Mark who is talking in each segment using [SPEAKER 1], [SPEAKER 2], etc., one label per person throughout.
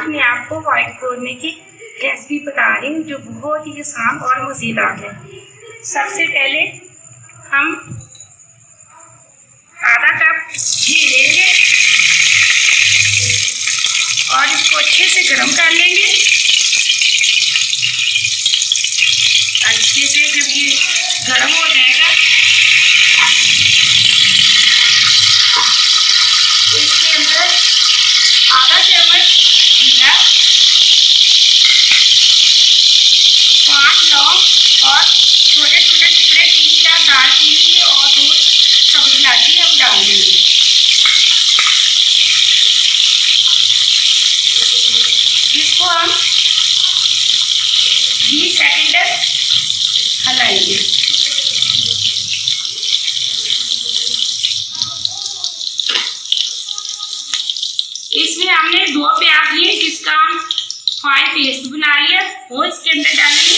[SPEAKER 1] आज मैं आपको व्हाइट कोरमे की रेसिपी बता रही हूँ जो बहुत ही आसान और मज़ेदार है। सबसे पहले हम आधा कप घी लेंगे और इसको अच्छे से गर्म कर लेंगे। अच्छे से जब ये गर्म हो जाएगा इसके अंदर आधा चम्मच जीरा, 5 लौंग और छोटे छोटे टुकड़े 3-4 दालचीनी के और 2 सब्ज़ इलायची हम डाल देंगे। इसको हम 20 सेकंड तक हलाएंगे। इसमें हमने 2 प्याज लिए जिसका हम फाइन पेस्ट बना लिया, वो इसके अंदर डालेंगे।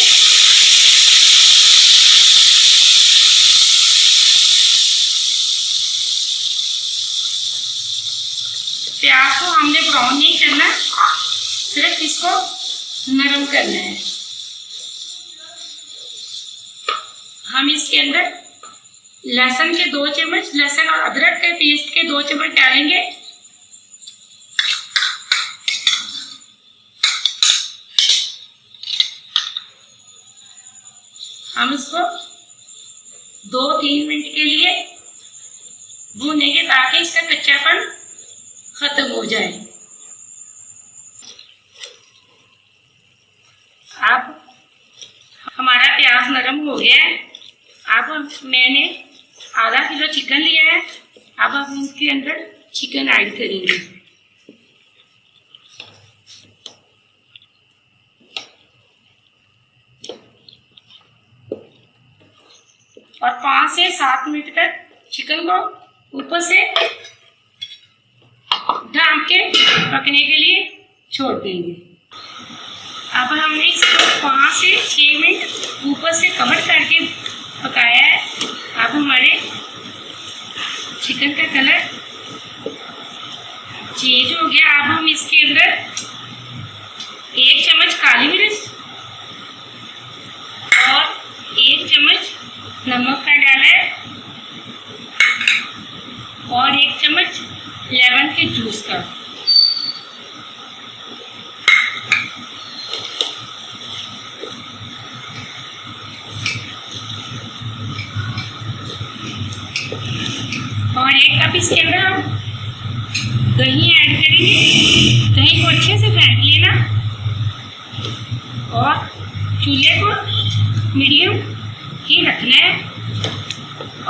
[SPEAKER 1] प्याज को हमने ब्राउन नहीं करना, सिर्फ इसको नरम करना है। हम इसके अंदर लहसुन के 2 चम्मच, लहसुन और अदरक के पेस्ट के 2 चम्मच डालेंगे। हम इसको 2-3 मिनट के लिए भूनेंगे ताकि इसका कच्चापन खत्म हो जाए। अब हमारा प्याज नरम हो गया है। अब मैंने आधा किलो चिकन लिया है। अब हम इसके अंदर चिकन ऐड करेंगे। और 5 से 7 मिनट तक चिकन को ऊपर से ढक के पकने के लिए छोड़ देंगे। अब हमने इसको 5 से 6 मिनट ऊपर से कवर करके पकाया है। अब हमारे चिकन का कलर चेंज हो गया। अब हम इसके अंदर 1 चम्मच काली मिर्च और 1 चम्मच नमक का डाला है और 1 चम्मच लेमन के जूस का। और 1 कप इसके अंदर हम दही ऐड करेंगे। दही को अच्छे से फेंट लेना और चूल्हे को मीडियम ही रखना है।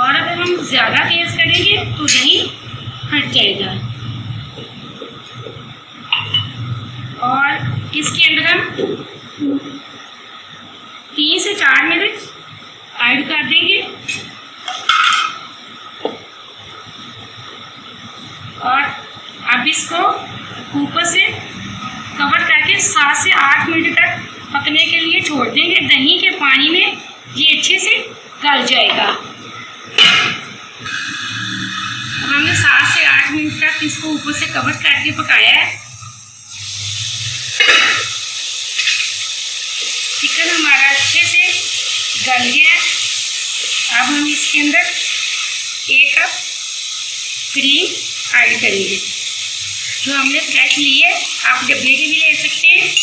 [SPEAKER 1] और अगर हम ज़्यादा तेज़ करेंगे तो दही हट जाएगा। और इसके अंदर हम 3 से 4 मिनट ऐड कर देंगे और अब इसको ऊपर से कवर करके 7 से 8 मिनट तक पकने के लिए छोड़ देंगे। दही के पानी में ये अच्छे से गल जाएगा। हमने 7 से 8 मिनट तक इसको ऊपर से कवर करके पकाया है। चिकन हमारा अच्छे से गल गया है। अब हम इसके अंदर 1 कप क्रीम ऐड करेंगे जो हमने फ्रेश ली है। आप डब्बे की भी ले सकते हैं।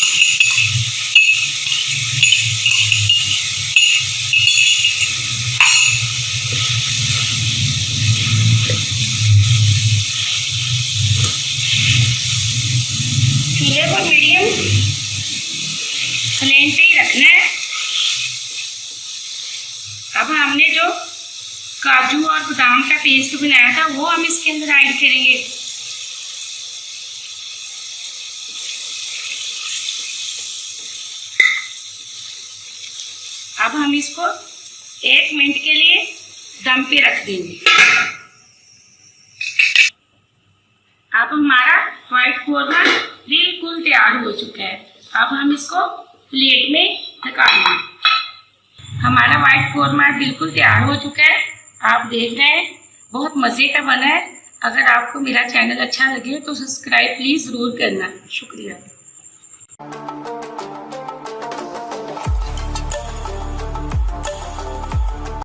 [SPEAKER 1] चूल्हे को मीडियम फ्लेम पे ही रखना है। अब हमने जो काजू और बादाम का पेस्ट बनाया था वो हम इसके अंदर ऐड करेंगे। अब हम इसको 1 मिनट के लिए दम पे रख देंगे। अब हमारा व्हाइट कोरमा बिल्कुल तैयार हो चुका है। अब हम इसको प्लेट में निकालेंगे। हमारा व्हाइट कोरमा बिल्कुल तैयार हो चुका है। आप देख रहे हैं बहुत मज़े का बना है। अगर आपको मेरा चैनल अच्छा लगे तो सब्सक्राइब प्लीज़ ज़रूर करना। शुक्रिया। है।